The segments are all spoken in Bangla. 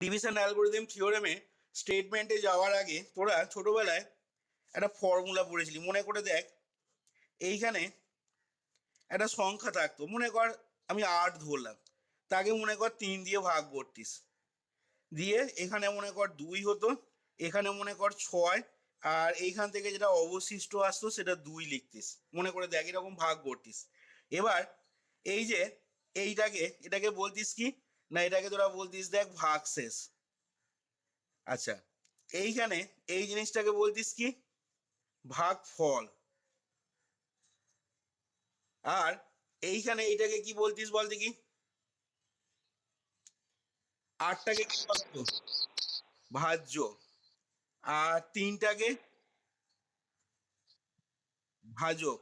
ডিভিশন অ্যালগরিদম থিওরেমে স্টেটমেন্টে যাওয়ার আগে তোরা ছোটবেলায় একটা ফর্মুলা পড়েছিলি, মনে করে দেখ। এইখানে একটা সংখ্যা থাকতো, মনে কর আমি 8 ধরলাম, তাকে মনে কর 3 দিয়ে ভাগ করতিস, দিয়ে এখানে মনে কর 2 হতো, এখানে মনে কর 6, আর এইখান থেকে যেটা অবশিষ্ট আসতো সেটা 2 লিখতিস। মনে করে দেখ এরকম ভাগ করতিস। এবার এই যে এটাকে বলতিস কি না, এটাকে তোরা বলতিস দেখ ভাগশেষ। আচ্ছা, এইখানে এই জিনিসটাকে বলতিস কি ভাগফল। আর এইখানে এইটাকে কি বলতিস বলতে কি, 8টাকে কি বলতো ভাজ্য, আর 3টাকে ভাজক।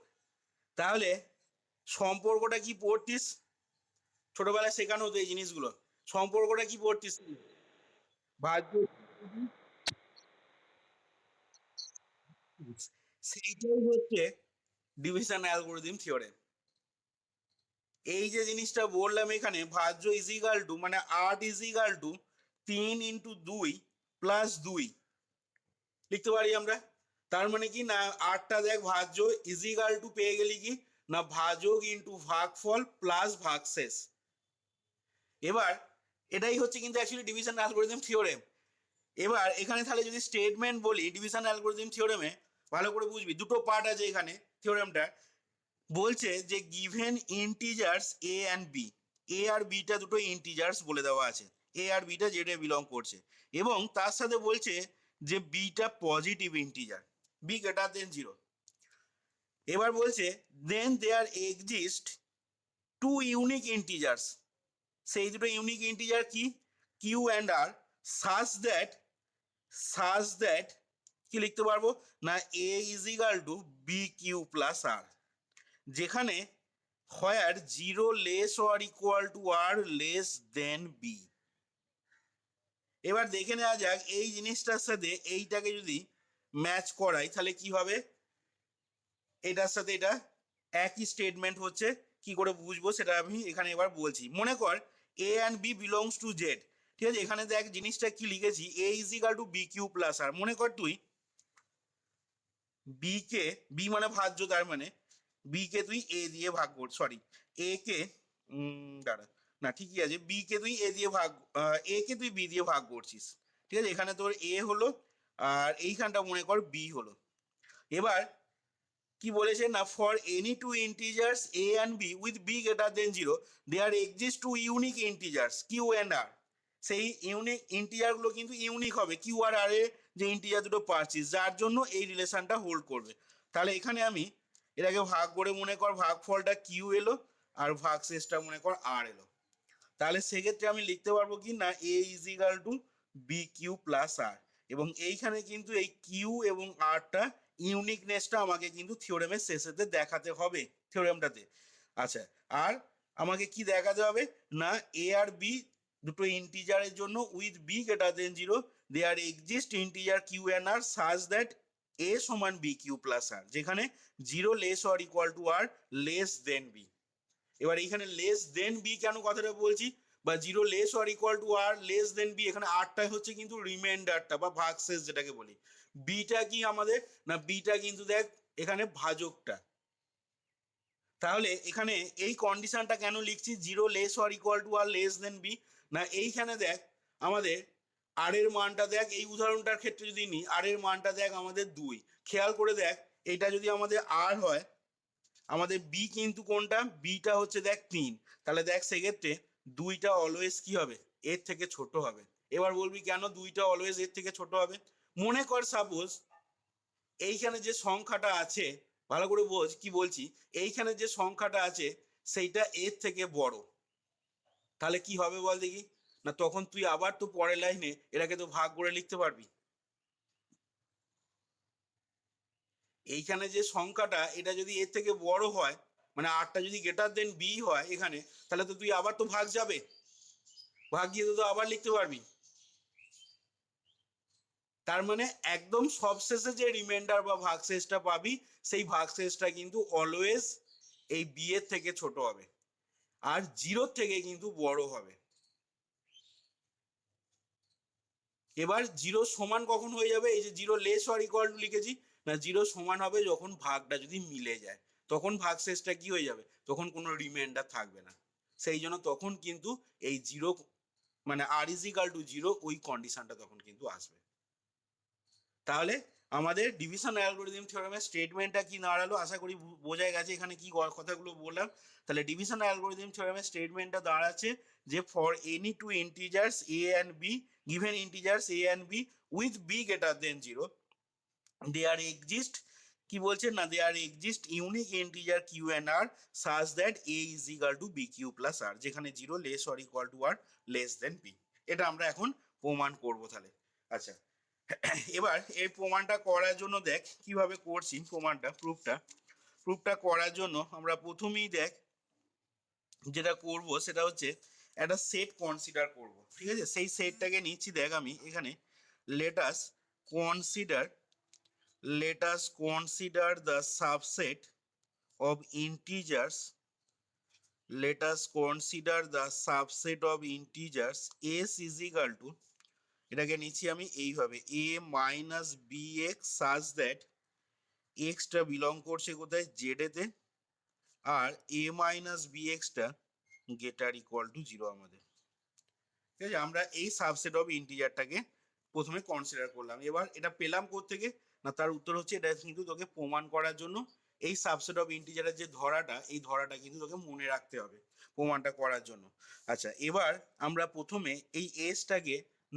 তাহলে সম্পর্কটা কি পড়তিস? ছোটবেলায় শেখানো হতো এই জিনিসগুলো। সম্পর্কটা কি পড়তিস? ভাজ্য, সেইটাই হচ্ছে ডিভিশন অ্যালগরিদম থিওরেম। এই যে জিনিসটা বললাম এখানে, ভাজ্য ইজ ইকাল টু মানে 8 ইজ ইকাল টু 3 × 2 + 2 লিখতে পারি আমরা। তার মানে কি না, 8টা দেখ ভাজ্য ইজ ইকাল টু পেয়ে গেলি কি না ভাজক ইন্টু ভাগফল প্লাস ভাগশেষ। এবার এটাই হচ্ছে কিন্তু অ্যাকচুয়ালি ডিভিশন অ্যালগরিদম থিওরেম। এবার এখানে তাহলে যদি স্টেটমেন্ট বলি ডিভিশন অ্যালগরিদম থিওরেমে, ভালো করে বুঝবি, দুটো পার্ট আছে এখানে থিওরেমটা। বলছে যে given integers A and B, A আর বিটা দুটো ইন্টিজার্স বলে দেওয়া আছে, এ আর বিটা জেডে বিলং করছে, এবং তার সাথে বলছে যে বিটা positive integer, B greater than 0। এবার বলছে then there exist 2 unique integers, সেই দুটো ইউনিক ইন্টিজার কি Q and R, such that কি লিখতে পারবো না A is equal to B Q plus R, যেখানে where 0 less or equal to R less than B. এবার দেখে নেওয়া যাক এই জিনিসটার সাথে এইটাকে যদি ম্যাচ করাই তাহলে কি হবে। এটার সাথে এটা একই স্টেটমেন্ট হচ্ছে, কি করে বুঝবো সেটা আমি এখানে এবার বলছি। মনে কর A and B belongs to Z, ঠিক আছে। এখানে দেখ জিনিসটা কি লিখেছি, A is equal to B Q plus R. মনে কর তুই বি কে, বি মানে ভাজ্য, তার মানে বি কে তুই এ দিয়ে ভাগ কর, সরি এ কে দাঁড়া, না ঠিকই আছে, বি কে তুই এ দিয়ে ভাগ, এ কে তুই বি দিয়ে ভাগ করছিস, ঠিক আছে। এখানে তোর এ হলো আর এইখানটা মনে কর বি হলো। এবার কি বলেছে না for any two integers A and B with B greater than 0 there exist 2 unique integers Q and R. সেই ইউনিক ইন্টিজারগুলো কিন্তু ইউনিক হবে, কিউ আর আর এর যে ইন্টিজার দুটো পাচ্ছিস, যার জন্য এই রিলেশনটা হোল্ড করবে। তাহলে এখানে আমি এটাকে ভাগ করে মনে কর ভাগফলটা কিউ এলো আর ভাগশেষটা মনে কর আর এলো। তাহলে সেক্ষেত্রে আমি লিখতে পারবো কি না A is equal to B Q plus R, এবং এইখানে কিন্তু এই কিউ এবং আরটা ইউনিকনেসটা আমাকে কিন্তু থিওরেমের শেষেতে দেখাতে হবে থিওরেমটাতে। আচ্ছা, আর আমাকে কি দেখাতে হবে না এ আর বি দুটো ইন্টিজারের জন্য with B greater than 0 there exist integer Q and R such that এ সমান বি কিউ প্লাস আর, যেখানে 0 less or equal to R less than B. এবার এখানে লেস দেন বি কেন কথাটা বলছি, বা 0 less or equal to R less than b, এখানে আরটাই হচ্ছে কিন্তু রিমাইন্ডারটা বা ভাগশেষ যেটাকে বলি। বিটা কি আমাদের না, বিটা কিন্তু দেখ এখানে ভাজকটা। তাহলে এখানে এই কন্ডিশনটা কেন লিখছি 0 less or equal to R less than b, না এইখানে দেখ আমাদের আর এর মানটা দেখ, এই উদাহরণটার ক্ষেত্রে যদি নিই আর এর মানটা দেখ আমাদের 2। খেয়াল করে দেখ এটা যদি আমাদের আর হয়, আমাদের বি কিন্তু কোনটা, বিটা হচ্ছে দেখ 3, তাহলে দেখ সেক্ষেত্রে 2টা অলওয়েজ কি হবে এর থেকে ছোট হবে। এবার বলবি কেন 2টা অলওয়েজ এর থেকে ছোট হবে। মনে কর সাপোজ এইখানে যে সংখ্যাটা আছে, ভালো করে বোঝ কি বলছি, এইখানে যে সংখ্যাটা আছে সেইটা এর থেকে বড়, তাহলে কি হবে বল দেখি, না তখন তুই আবার তো পরের লাইনে এটাকে তো ভাগ করে লিখতে পারবি। এইখানে যে সংখ্যাটা এটা যদি এর থেকে বড় হয়, মানে আরটা যদি গ্রেটার দেন বি হয় এখানে, তাহলে তো তুই আবার তো ভাগ যাবে, ভাগ গিয়ে তো আবার লিখতে পারবি। তার মানে একদম সবশেষে যে রিমাইন্ডার বা ভাগশেষটা পাবি সেই ভাগশেষটা কিন্তু অলওয়েজ এই বি এর থেকে ছোট হবে আর 0 থেকে কিন্তু বড় হবে। এবার জিরো সমান কখন হয়ে যাবে, এই যে zero less or equal two লিখেছি না, জিরো সমান হবে যখন ভাগটা যদি মিলে যায়, তখন ভাগশেষটা কি হয়ে যাবে, তখন কোনো রিমাইন্ডার থাকবে না। সেই জন্য তখন কিন্তু এই জিরো মানে আর ইজ ইকাল টু জিরো, ওই কন্ডিশনটা তখন কিন্তু আসবে। তাহলে আমাদের ডিভিশন অ্যালগরিদম থিওরেমের স্টেটমেন্টটা কি দাঁড়ালো, আশা করি বোঝা গেছে এখানে কি কথাগুলো বললাম। তাহলে ডিভিশন অ্যালগরিদম থিওরেমের স্টেটমেন্টটা দাঁড়াচ্ছে যে for any two integers A and B, given integers A and B with B greater than zero, there exist, কি বলছেন না, there exist unique integer Q and R such that A is equal to B Q plus R, যেখানে zero less or equal to R less than B. এটা আমরা এখন প্রমাণ করব তাহলে। আচ্ছা, এবার এই প্রমাণটা করার জন্য দেখ কিভাবে করছি প্রমাণটা, প্রুফটা করার জন্য আমরা প্রথমেই দেখ যেটা করব সেটা হচ্ছে একটা সেট কনসিডার করব, ঠিক আছে। সেই সেটটাকে নিচ্ছি দেখ আমি এখানে, let's consider the subset of integers, let us consider the subset of integers s is equal to, এটাকে নিচ্ছি আমি এইভাবে a minus B x such that এক্সটা বিলং করছে কোথায়, জেড এতে, আর a মাইনাস বি এক্সটা গেটার ইকুয়াল টু জিরো আমাদের, ঠিক আছে। আমরা এই সাবসেট অফ ইন্টিজারটাকে প্রথমে কনসিডার করলাম। এবার এটা পেলাম কোত্থেকে না, তার উত্তর হচ্ছে এটা কিন্তু তোকে প্রমাণ করার জন্য এই সাবসেট অফ ইন্টিজারের যে ধরাটা, এই ধরাটা কিন্তু তোকে মনে রাখতে হবে প্রমাণটা করার জন্য। আচ্ছা, এবার আমরা প্রথমে এই এসটাকে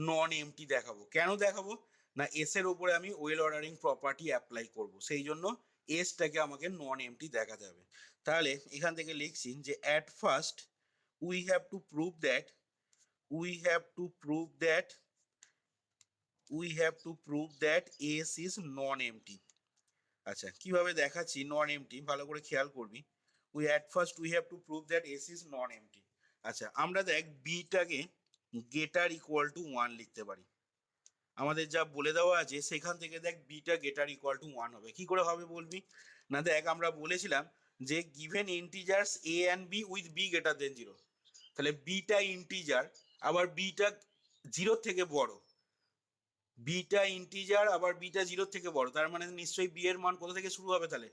নন এমটি দেখাবো। কেন দেখাবো না, এস এর উপরে আমি ওয়েল অর্ডারিং প্রপার্টি অ্যাপ্লাই করব, সেই জন্য এসটাকে আমাকে নন এমটি দেখাতে হবে। তাহলে এখান থেকে লিখছি যে at first we have to prove that we have to prove that S is non-empty। আচ্ছা, কিভাবে দেখাচ্ছি নন এমটি, ভালো করে খেয়াল করবি। at first we have to prove that S is non-empty। আচ্ছা, আমরা দেখ বিটাকে গেটার ইকুয়াল টু 1 লিখতে পারি। আমাদের যা বলে দেওয়া আছে সেখান থেকে দেখ বিটা গেটার ইকুয়াল টু 1 হবে। কি করে হবে বলবি না, দেখ আমরা বলেছিলাম যে given integers A and B with B greater than zero, তাহলে বিটা ইন্টিজার আবার বিটা জিরোর থেকে বড়, বিটা ইন্টিজার আবার বিটা জিরোর থেকে বড়, তার মানে নিশ্চয়ই বি এর মান কোথা থেকে শুরু হবে, তাহলে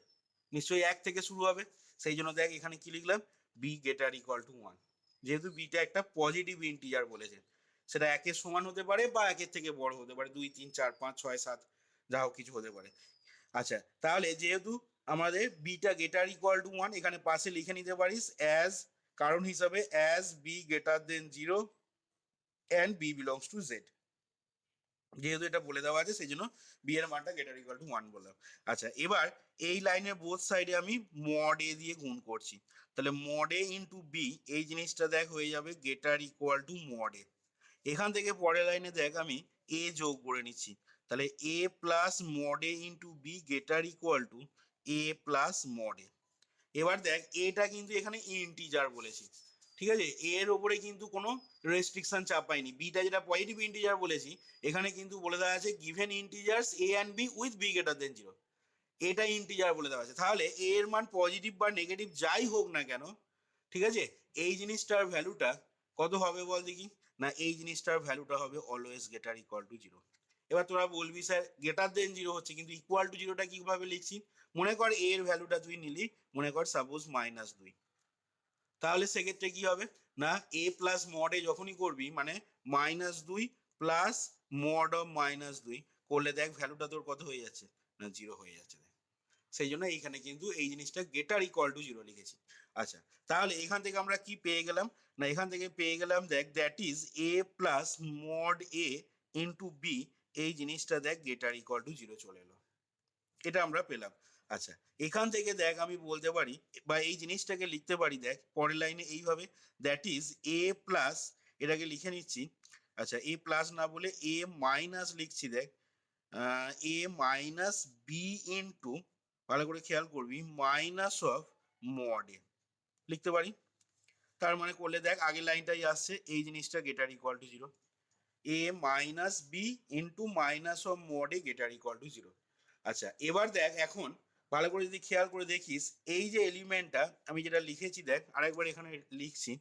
নিশ্চয়ই 1 থেকে শুরু হবে। সেই জন্য দেখ এখানে কি লিখলাম, বি গ্রেটার ইকুয়াল টু 1, যেহেতু বিটা একটা পজিটিভ ইন্টিজার বলেছে, সেটা 1 এর সমান হতে পারে বা 1 এর থেকে বড় হতে পারে, 2 3 4 5 6 7 যা হোক কিছু হতে পারে। আচ্ছা, তাহলে যেহেতু আমাদের বিটা গ্রেটার ইকুয়াল টু 1, এখানে পাশে লিখে নিতে পারিস অ্যাজ, কারণ হিসাবে as B greater than zero and B belongs to Z, যেহেতু এটা বলে দেওয়া আছে সেই জন্য বি এর মানটা গ্রেটার ইকুয়াল টু 1 বললাম। আচ্ছা, এবার এই লাইনের বোথ সাইডে আমি মড এ দিয়ে গুণ করছি, তাহলে মড এ ইন্টু বি, এই জিনিসটা দেখ হয়ে যাবে গ্রেটার ইকুয়াল টু মড এ। এখান থেকে পরের লাইনে দেখ আমি এ যোগ করে নিচ্ছি, তাহলে A plus mod A into B greater equal to A plus mod A. এবার দেখ এটা কিন্তু এখানে ইন্টিজার বলেছি, ঠিক আছে, এর ওপরে কিন্তু কোনো রেস্ট্রিকশন চাপাইনি। বিটা যেটা পজিটিভ ইন্টিজার বলেছি, এখানে কিন্তু বলে দেওয়া আছে given integers A and B with B greater than zero, এটা ইন্টিজার বলে দেওয়া আছে। তাহলে এ এর মান পজিটিভ বা নেগেটিভ যাই হোক না কেন, ঠিক আছে, এই জিনিসটার ভ্যালুটা কত হবে বল দেখি না, এই জিনিসটার ভ্যালুটা হবে always greater equal to zero. এবার তোরা বলবি স্যার গ্রেটার দেন জিরো হচ্ছে কিন্তু ইকুয়াল টু জিরোটা কিভাবে লিখছি, মনে কর এর ভ্যালুটা তুই নিলি, মনে কর সাপোজ -2, তাহলে সেক্ষেত্রে কি হবে না, এ প্লাস মড এ যখনই করবি মানে -2 প্লাস মড অফ -2 করলে দেখ ভ্যালুটা তোর কত হয়ে যাচ্ছে না, জিরো হয়ে যাচ্ছে। সেই জন্য এইখানে কিন্তু এই জিনিসটা গ্রেটার ইকুয়াল টু জিরো লিখেছি। আচ্ছা, তাহলে এখান থেকে আমরা কি পেয়ে গেলাম না, এখান থেকে পেয়ে গেলাম দেখ that is a plus mod A into B, এই জিনিসটা দেখ গ্রেটার ইকুয়াল টু জিরো চলে এলো, এটা আমরা পেলাম। আচ্ছা, এখান থেকে দেখ আমি বলতে পারি বা এই জিনিসটাকে লিখতে পারি দেখ পরের লাইনে এইভাবে, দ্যাট ইজ এ প্লাস, এটাকে লিখে নিচ্ছি। আচ্ছা, এ প্লাস না বলে এ মাইনাস লিখছি দেখ, এ মাইনাস বি ইন্টু, ভালো করে খেয়াল করবি, মাইনাস অফ মড এ লিখতে পারি। তার মানে করলে দেখ আগের লাইনটাই আসছে, এই জিনিসটা greater equal to zero, a minus b into minus of mod a greater equal to zero. আচ্ছা, এবার দেখ এখন ভালো করে যদি খেয়াল করে দেখিস, এই যে এলিমেন্টটা আমি যেটা লিখেছি দেখ আরেকবার এখানে লিখছি,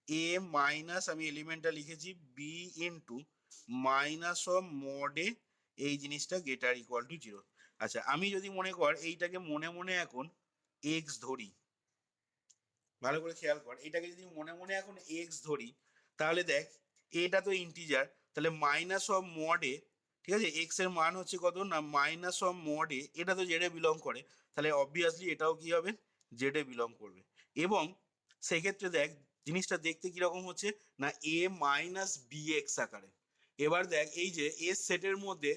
এ মাইনাস আমি এলিমেন্টটা লিখেছি b into minus of mod a এই জিনিসটা গ্রেটার ইকুয়াল টু 0। আচ্ছা, আমি যদি মনে কর এইটাকে মনে মনে এখন এক্স ধরি, ভালো করে খেয়াল কর, এটাকে যদি মনে মনে এখন এক্স ধরি, তাহলে দেখ এটা তো ইন্টিজার, তাহলে মাইনাস অফ মড এ, ঠিক আছে, এক্স এর মান হচ্ছে কত না মাইনাস অফ মড এ, এটা তো জেডে বিলং করে, তাহলে অবভিয়াসলি এটাও কি হবে জেডে বিলং করবে। এবং সেক্ষেত্রে দেখ জিনিসটা দেখতে কিরকম হচ্ছে না এ মাইনাস বি এক্স আকারে। এবার দেখ এই যে এস সেটের মধ্যে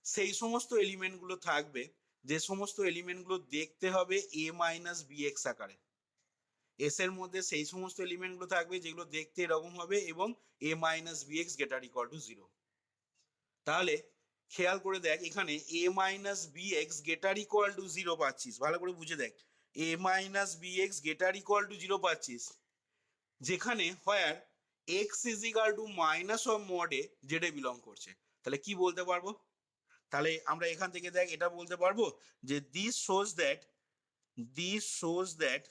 সেই সমস্ত এলিমেন্টগুলো থাকবে যে সমস্ত এলিমেন্টগুলো দেখতে হবে এ মাইনাস বি এক্স আকারে। এস এর মধ্যে সেই সমস্ত এলিমেন্টগুলো থাকবে যেগুলো দেখতে এরকম হবে এবং A minus B X greater equal to 0। তাহলে খেয়াল করে দেখ এখানে A minus B X greater equal to 0 পাচ্ছিস, ভালো করে বুঝে দেখ, A minus B X greater equal to 0 পাচ্ছিস, যেখানে where X is equal to minus of mod A জেডে বিলং করছে। তাহলে কি বলতে পারবো? তাহলে আমরা এখান থেকে দেখ এটা বলতে পারবো যে this shows that this shows that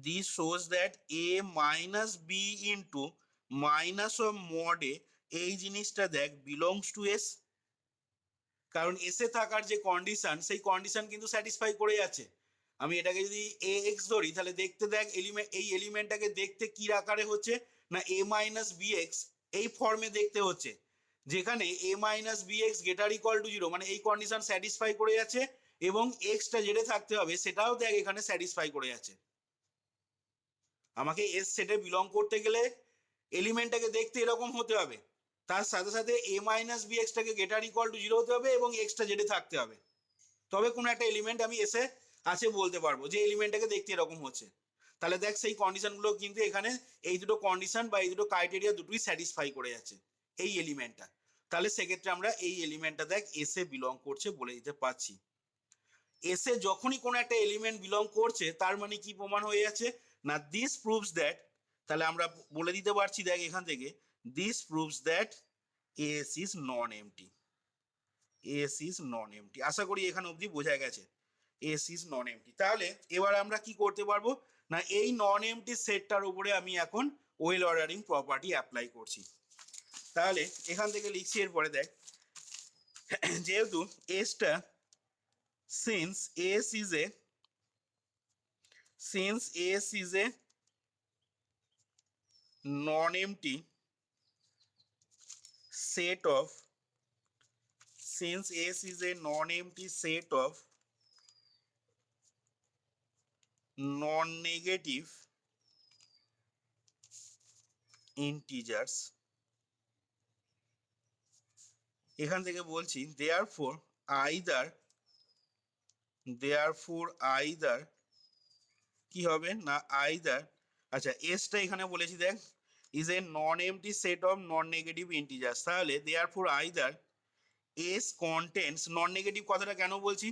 this shows that a minus b into minus of mod a এই জিনিসটা দেখ বিলংস টু এস। কারণ এসে থাকার যে কন্ডিশন সেই কন্ডিশন কিন্তু স্যাটিসফাই করে যাচ্ছে। আমি এটাকে যদি এ এক্স ধরি তাহলে দেখতে দেখ এলিমেন্ট, এই এলিমেন্টটাকে দেখতে কি আকারে হচ্ছে না এ মাইনাস বি এক্স এই ফর্মে দেখতে হচ্ছে, যেখানে A minus B X greater equal to 0 মানে এই কন্ডিশন স্যাটিসফাই করে যাচ্ছে এবং এক্সটা যেটা থাকতে হবে সেটাও দেখ এখানে স্যাটিসফাই করে যাচ্ছে। আমাকে এস সেটে বিলং করতে গেলে এলিমেন্টটাকে দেখতে এরকম হতে হবে, তার সাথে সাথে এ মাইনাস বি এক্সটাকে গ্রেটার ইকুয়াল টু 0 হতে হবে এবং এক্সটা জেডে থাকতে হবে, তবে কোনো একটা এলিমেন্ট আমি এসে আছে বলতে পারবো যে এলিমেন্টটাকে দেখতে এরকম হচ্ছে। তাহলে দেখ সেই কন্ডিশনগুলো কিন্তু এখানে এই দুটো কন্ডিশন বা এই দুটো ক্রাইটেরিয়া দুটোই স্যাটিসফাই করে যাচ্ছে এই এলিমেন্টটা। তাহলে সেক্ষেত্রে আমরা এই এলিমেন্টটা দেখ এসে বিলং করছে বলে দিতে পারছি। এসে যখনই কোনো একটা এলিমেন্ট বিলং করছে তার মানে কি প্রমাণ হয়ে যাচ্ছে না দিস প্রুভস দ্যাট, তাহলে আমরা বলে দিতে পারছি দেখ এখান থেকে this proves that S is non empty. S is non empty, আশা করি এখানে অবধি বোঝা গেছে এস ইজ নন এমটি। তাহলে এবার আমরা কি করতে পারবো না এই নন এমটি সেটটার উপরে আমি এখন ওয়েল অর্ডারিং প্রপার্টি অ্যাপ্লাই করছি। তাহলে এখান থেকে লিখছি এরপরে দেখ যেহেতু এসটা since S is a non-empty set of non-negative integers, এখান থেকে বলছি therefore either কি হবে না either, আচ্ছা এসটা এখানে বলেছি দেখ is a non-empty set of non-negative integers, তাহলে therefore either S contains non negative কথাটা কেন বলছি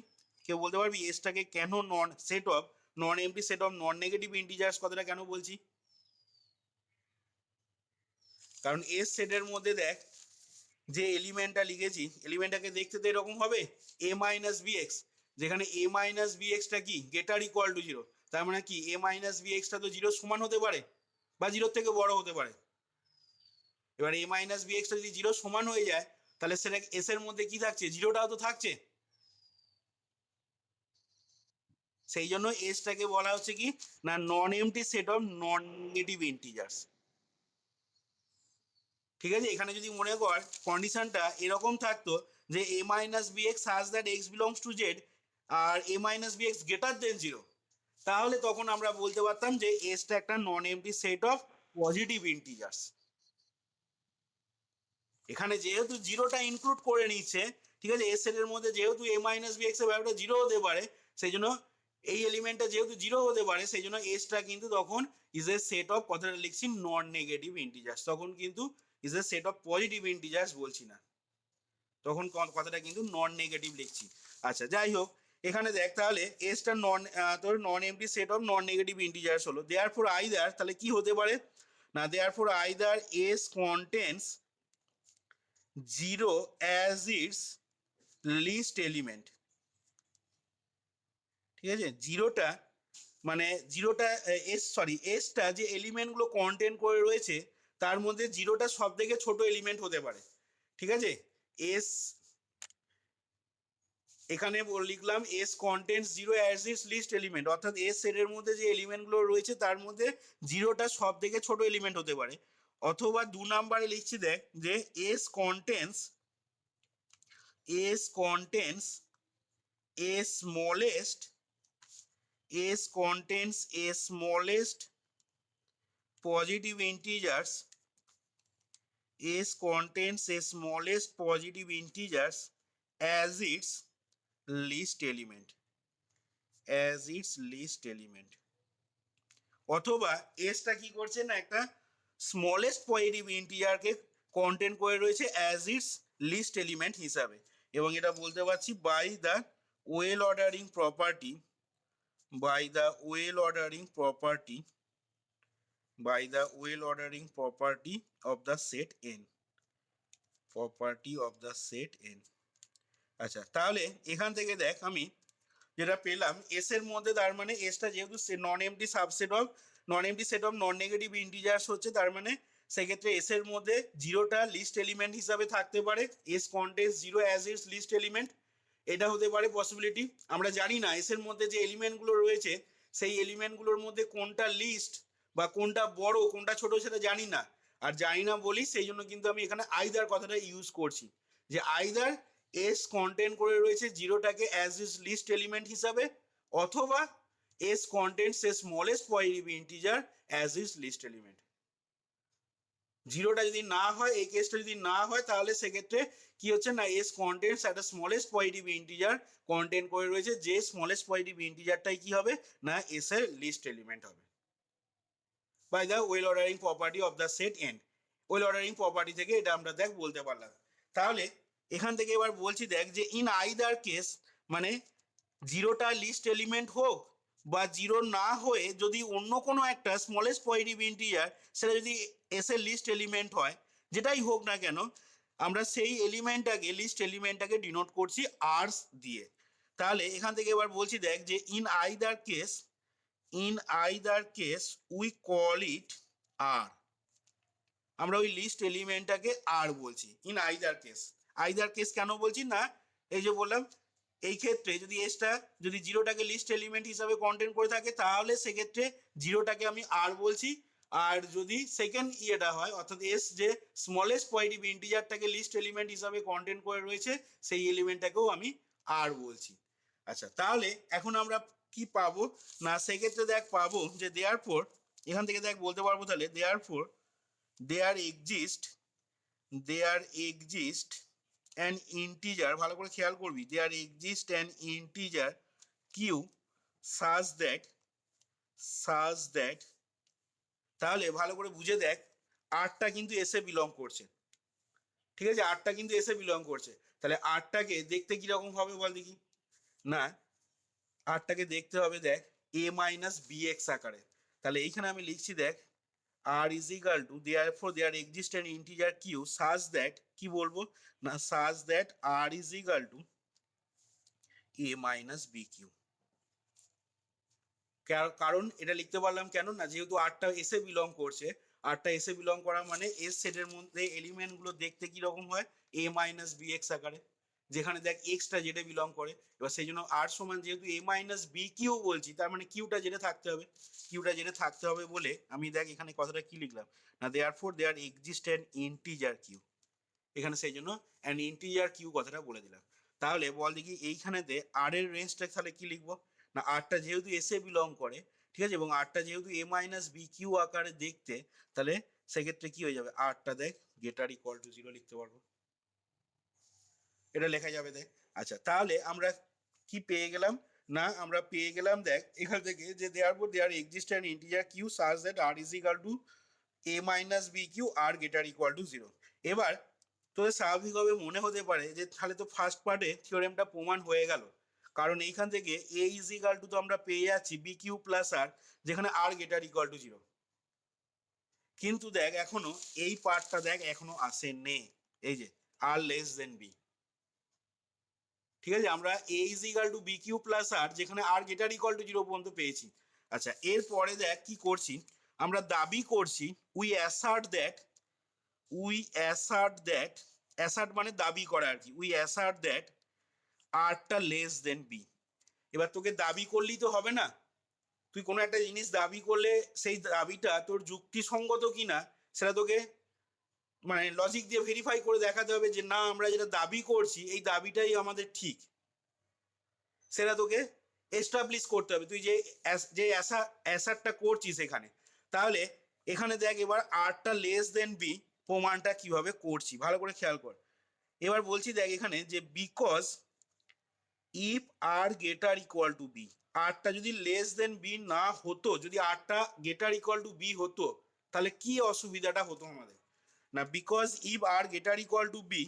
কেউ বলতে পারবি এসটাকে কেন non set of non empty set of non negative integers কথাটা কেন বলছি? কারণ এস সেটের মধ্যে দেখ যে এলিমেন্টটা লিখেছি এলিমেন্টটাকে দেখতে তো এরকম হবে এ মাইনাস বি এক্স, যেখানে এ মাইনাস বি এক্সটা কি গ্রেটার ইকুয়াল টু 0, তার মানে কি এ মাইনাস বি এক্সটা তো 0 সমান হতে পারে বা 0 থেকে বড় হতে পারে। এবার এ মাইনাস বি এক্সটা যদি 0 সমান হয়ে যায় তাহলে সেটা এস এর মধ্যে কি থাকছে 0টাও তো থাকছে, সেই জন্য এসটাকে বলা হচ্ছে কি না নন empty set of non negative integers. ঠিক আছে, এখানে যদি মনে কর কন্ডিশনটা এরকম থাকতো যে A minus B x such that X belongs to Z আর A minus B X greater than 0, তাহলে তখন আমরা বলতে পারতাম যে এসটা একটা non empty set of positive integers. এখানে যেহেতু 0টা ইনক্লুড করে নিচ্ছে, ঠিক আছে, এস সেটের মধ্যে যেহেতু এ মাইনাস বি এক্স এর ভ্যালুটা 0 হতে পারে, সেই জন্য এই এলিমেন্টটা যেহেতু 0 হতে পারে সেই জন্য এসটা কিন্তু তখন ইজ এ সেট অফ কথাটা লিখছি নন নেগেটিভ ইন্টিজার্স, তখন কিন্তু is a set of positive integers বলছি না, তখন কথাটা কিন্তু নন নেগেটিভ লিখছি। আচ্ছা যাই হোক, এখানে দেখ তাহলে এসটা তোর নন empty set of non negative integers হলো, দেয়ারফর আইদার তাহলে কি হতে পারে না therefore either S contents 0 as its least element, ঠিক আছে, জিরোটা মানে জিরোটা এসটা যে এলিমেন্টগুলো কন্টেন্ট করে রয়েছে তার মধ্যে জিরোটা সব থেকে ছোট এলিমেন্ট হতে পারে, ঠিক আছে। এস এখানে লিখলাম S contents zero as its least element, অর্থাৎ এস সেটের মধ্যে যে এলিমেন্টগুলো রয়েছে তার মধ্যে জিরোটা সব থেকে ছোট এলিমেন্ট হতে পারে। অথবা 2 নাম্বারে লিখছি দেখ যে S contains a smallest positive integers as its least element অথবা এসটা কি করছে না একটা স্মলেস্ট পজিটিভ ইন্টিজারকে কন্টেন্ট করে রয়েছে অ্যাজ ইটস লিস্ট এলিমেন্ট হিসাবে, এবং এটা বলতে পারছি by the well ordering property of the set n আচ্ছা, তাহলে এখান থেকে দেখ আমি যেটা পেলাম এস এর মধ্যে, তার মানে এসটা যেহেতু নন empty set of non negative integers হচ্ছে, তার মানে সেক্ষেত্রে এস এর মধ্যে জিরোটা লিস্ট এলিমেন্ট হিসাবে থাকতে পারে। S contents zero as its least element, এটা হতে পারে পসিবিলিটি। আমরা জানি না এস এর মধ্যে যে এলিমেন্টগুলো রয়েছে সেই এলিমেন্টগুলোর মধ্যে কোনটা লিস্ট বা কোনটা বড় কোনটা ছোট সেটা জানি না, আর জানি না বলি সেই জন্য কিন্তু আমি এখানে আইদার কথাটা ইউজ করছি, যে আইদার এস কন্টেন্ট করে রয়েছে জিরোটাকে অ্যাজ ইজ লিস্ট এলিমেন্ট হিসাবে, অথবা S contains a smallest positive integer as is least element. জিরোটা যদি না হয়, এই কেসটা যদি না হয়, তাহলে সেক্ষেত্রে কি হচ্ছে না এস কন্টেন্টস একটা স্মলেস্ট পজিটিভ ইন্টিজার কন্টেন্ট করে রয়েছে, যে স্মলেস্ট পজিটিভ ইন্টিজারটাই কি হবে না এস এর লিস্ট এলিমেন্ট হবে by the well ordering property of the set N. Well ordering property থেকে এটা আমরা দেখ বলতে পারলাম। তাহলে এখান থেকে এবার বলছি দেখ যে ইন আইদার কেস, মানে জিরোটা লিস্ট এলিমেন্ট হোক বা জিরো না হয়ে যদি অন্য কোনো একটা স্মলেস্ট পজিটিভ ইন্টিজার সেটা যদি এস এর লিস্ট এলিমেন্ট হয়, যেটাই হোক না কেন, আমরা সেই এলিমেন্টটাকে লিস্ট এলিমেন্টটাকে ডিনোট করছি আর্স দিয়ে। তাহলে এখান থেকে এবার বলছি দেখ যে in either case we call it R, আমরা ওই লিস্ট এলিমেন্টটাকে আর বলছি ইন আইদার কেস কেন বলছি না, এই যে বললাম এই ক্ষেত্রে যদি এসটা যদি জিরোটাকে লিস্ট এলিমেন্ট হিসাবে কন্টেন্ট করে থাকে তাহলে সেক্ষেত্রে জিরোটাকে আমি আর বলছি, আর যদি সেকেন্ড ইয়েটা হয় অর্থাৎ এস যে স্মলেস্ট পজিটিভ ইন্টিজারটাকে লিস্ট এলিমেন্ট হিসাবে কন্টেন্ট করে রয়েছে সেই এলিমেন্টটাকেও আমি আর বলছি। আচ্ছা, তাহলে এখন আমরা কি পাবো না, সেক্ষেত্রে দেখ পাবো যে দেয়ারফর, এখান থেকে দেখ বলতে পারবো তাহলে therefore there exist an integer, ভালো করে খেয়াল করবি, there exist an integer q such that তাহলে ভালো করে বুঝে দেখ আরটা কিন্তু এসে বিলং করছে, ঠিক আছে, আরটা কিন্তু এসে বিলং করছে। তাহলে আরটাকে দেখতে কিরকম হবে বল দেখি, না আরটাকে দেখতে হবে দেখ a মাইনাস বি এক্স আকারে। তাহলে এইখানে আমি লিখছি দেখ r is equal to, therefore there exists an integer q such that, কি বলবো না such that r is equal to a minus bq। কারণ এটা লিখতে পারলাম কেন না, যেহেতু আরটা এসে বিলং করছে, আরটা এসে বিলং করা মানে এস সেটের মধ্যে এলিমেন্ট গুলো দেখতে কি রকম হয় a মাইনাস বি এক্স আকারে, যেখানে দেখ এক্সটা যেটা বিলং করে। এবার সেই জন্য আর সমান যেহেতু a মাইনাস বি কিউ বলছি, তার মানে কিউটা যেটা থাকতে হবে, বলে আমি দেখ এখানে কথাটা কি লিখলাম না therefore there exists an integer q, এখানে সেই জন্য an integer q কথাটা বলে দিলাম। তাহলে বল দেখি এইখানেতে আর এর রেঞ্জটা তাহলে কি লিখবো না, আরটা যেহেতু এসে বিলং করে, ঠিক আছে, এবং আরটা যেহেতু a মাইনাস বি কিউ আকারে দেখতে, তাহলে সেক্ষেত্রে কি হয়ে যাবে আরটা দেখ গেটার ইকুয়াল টু 0 লিখতে পারবো, এটা লেখা যাবে দেখ। আচ্ছা, তাহলে আমরা কি পেয়ে গেলাম না, আমরা পেয়ে গেলাম দেখ এখান থেকে যে therefore there exists an integer q such that r is equal to a minus bq r greater equal to 0। এবার তোদের স্বাভাবিকভাবে মনে হতে পারে যে তাহলে তো ফার্স্ট পার্টে থিওরেমটা প্রমাণ হয়ে গেল, কারণ এইখান থেকে a is equal to তো আমরা পেয়ে যাচ্ছি bq প্লাস r, যেখানে r greater equal to 0। কিন্তু দেখ এখনো এই পার্টটা দেখ এখনো আসেনি, এই যে r less than b, ঠিক আছে, আমরা a is equal to bq plus r যেখানে r greater equal to 0 পর্যন্ত পেয়েছি। আচ্ছা, এরপরে দেখ কি করছি, আমরা দাবি করছি we assert that we assert that, assert মানে দাবি করা আর কি, উই অ্যাসার্ট দ্যাট আরটা লেস দেন বি। এবার তোকে দাবি করলেই তো হবে না, তুই কোনো একটা জিনিস দাবি করলে সেই দাবিটা তোর যুক্তিসঙ্গত কিনা সেটা তোকে মানে লজিক দিয়ে ভেরিফাই করে দেখাতে হবে যে না আমরা যেটা দাবি করছি এই দাবিটাই আমাদের ঠিক, সেটা তোকে এস্টাবলিশ করতে হবে তুই যে যে অ্যাসারটা করছিস এখানে। তাহলে এখানে দেখ এবার আরটা লেস দেন বি প্রমাণটা কিভাবে করছি ভালো করে খেয়াল কর। এবার বলছি দেখ এখানে যে because if r greater equal to b, আরটা যদি লেস দেন বি না হতো, যদি আরটা গেটার ইকুয়াল টু বি হতো তাহলে কি অসুবিধাটা হতো আমাদের, না because if r greater equal to b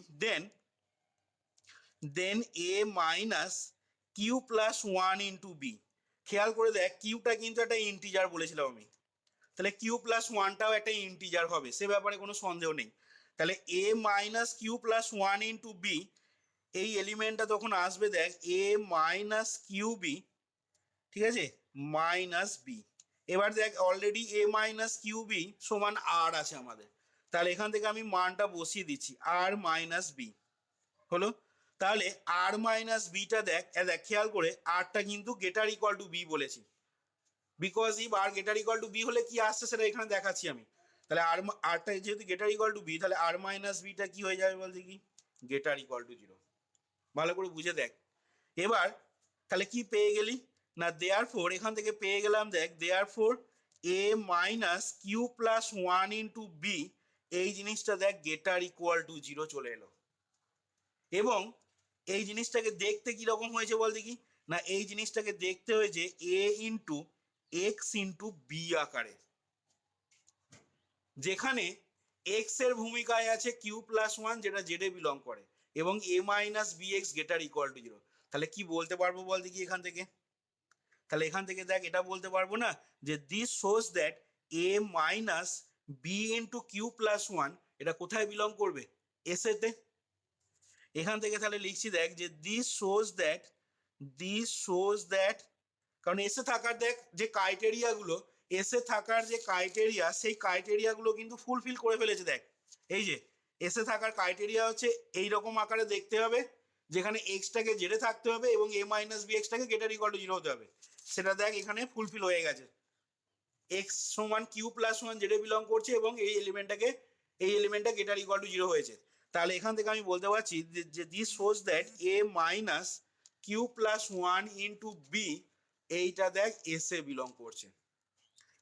then a minus Q plus one into b. খেয়াল করে দেখ কিউটা কিন্তু একটা ইন্টিজার বলেছিলাম আমি, তাহলে কিউ প্লাস ওয়ানটাও একটা ইন্টিজার হবে, সে ব্যাপারে কোনো সন্দেহ নেই। তাহলে A minus Q plus one into B, এই এলিমেন্টটা তখন আসবে দেখ এ মাইনাস কিউ বি, ঠিক আছে, মাইনাস বি। এবার দেখ already a minus q b সমান আর আছে আমাদের, তাহলে এখান থেকে আমি মানটা বসিয়ে দিচ্ছি আর মাইনাস বি হলো। তাহলে আর মাইনাস বিটা দেখ দেখ খেয়াল করে আরটা কিন্তু গেটার ইকুয়াল টু বি বলেছি, because if r greater equal to b হলে কি আসছে সেটা এখানে দেখাচ্ছি আমি। তাহলে আরটা যেহেতু গেটার ইকুয়াল টু বি তাহলে আর মাইনাস বিটা কি হয়ে যাবে বলতে কি গেটার ইকুয়াল টু জিরো, ভালো করে বুঝে দেখ। এবার তাহলে কি পেয়ে গেলি, না দেয়ার ফোর এখান থেকে পেয়ে গেলাম দেখ therefore A minus Q plus one into B, এই জিনিসটা দেখ গেটার ইকুয়াল টু জিরো চলে এলো। এবং এই জিনিসটাকে দেখতে কি রকম হয়েছে বলতে কি, না এই জিনিসটাকে দেখতে হয়েছে এ ইন্টু এক্স ইন্টু বি আকারে, যেখানে এক্স এর ভূমিকায় আছে কিউ প্লাস ওয়ান যেটা জেডে বিলং করে এবং A minus B X greater equal to zero. তাহলে কি বলতে পারবো বলতে কি এখান থেকে, তাহলে এখান থেকে দেখ এটা বলতে পারবো না যে this shows that a minus b into q plus one এটা কোথায় বিলং করবে, এস এতে। এখান থেকে তাহলে লিখছি দেখ যে দিস শোজ দ্যাট, কারণ এসে থাকার দেখ যে ক্রাইটেরিয়াগুলো, এসে থাকার যে ক্রাইটেরিয়া সেই ক্রাইটেরিয়াগুলো কিন্তু ফুলফিল করে ফেলেছে দেখ। এই যে এসে থাকার ক্রাইটেরিয়া হচ্ছে এইরকম আকারে দেখতে হবে যেখানে এক্সটাকে জেডে থাকতে হবে এবং এ মাইনাস বি এক্সটাকে গেটার ইকুয়াল টু জিরো হতে হবে, সেটা দেখ এখানে ফুলফিল হয়ে গেছে। এক্স সমান কিউ প্লাস ওয়ান জেডে বিলং করছে এবং এই এলিমেন্টটা গেটার ইকুয়াল টু জিরো হয়েছে। তাহলে এখান থেকে আমি বলতে পারছি যে this shows that a minus Q plus one into b এইটা দেখ এস এ বিলং করছে।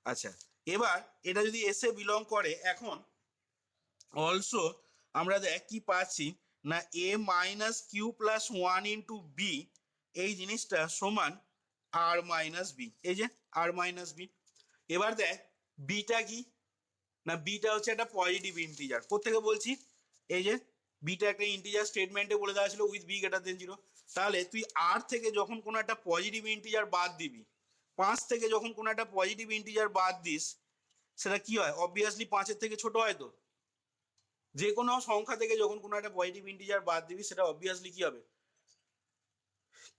আচ্ছা এবার এটা যদি এস এ বিলং করে এখন অলসো আমরা দেখ কি পাচ্ছি, না A minus Q plus one into B এই জিনিসটা সমান আর মাইনাস বি, এই যে আর মাইনাস বি। এবার দেখ বিটা কি, না বিটা হচ্ছে একটা পজিটিভ ইন্টিজার, কোত্থেকে বলছি এই যে বিটা একটা ইন্টিজার স্টেটমেন্টে বলে দেওয়া ছিল with B greater than zero. তাহলে তুই আর থেকে যখন কোনো একটা পজিটিভ ইন্টিজার বাদ দিবি, পাঁচ থেকে যখন কোনো একটা পজিটিভ ইন্টিজার বাদ দিস সেটা কি হয়, অবভিয়াসলি পাঁচের থেকে ছোট হয়। তো যে কোনো সংখ্যা থেকে যখন কোনো একটা পজিটিভ ইন্টিজার বাদ দিবি সেটা অবভিয়াসলি কি হবে,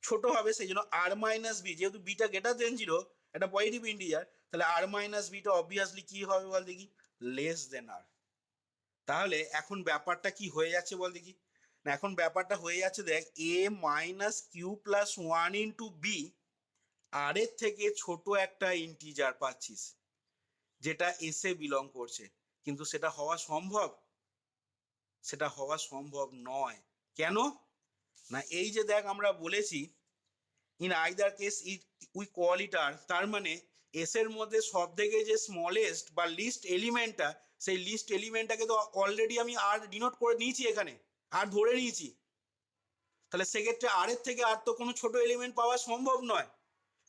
ছোট হবে। সেই জন্য আর মাইনাস বি, যেহেতু বিটা গ্রেটার দেন জিরো একটা পজিটিভ ইন্টিজার, তাহলে আর মাইনাস বিটা অবভিয়াসলি কি হবে বল দেখি, লেস দেন আর। তাহলে এখন ব্যাপারটা কি হয়ে যাচ্ছে বল দেখি, না এখন ব্যাপারটা হয়ে যাচ্ছে দেখ A minus Q plus one into B R এর থেকে ছোট একটা ইন্টিজার পাচ্ছিস যেটা এসে বিলং করছে, কিন্তু সেটা হওয়া সম্ভব, সেটা হওয়া সম্ভব নয়। কেন, না এই যে দেখ আমরা বলেছি in either case it we call it R, তার মানে এস এর মধ্যে সব থেকে যে স্মলেস্ট বা লিস্ট এলিমেন্টটা, সেই লিস্ট এলিমেন্টটাকে তো অলরেডি আমি আর ডিনোট করে নিয়েছি এখানে, আর ধরে নিয়েছি। তাহলে সেক্ষেত্রে আর এর থেকে আর তো কোনো ছোট এলিমেন্ট পাওয়া সম্ভব নয়।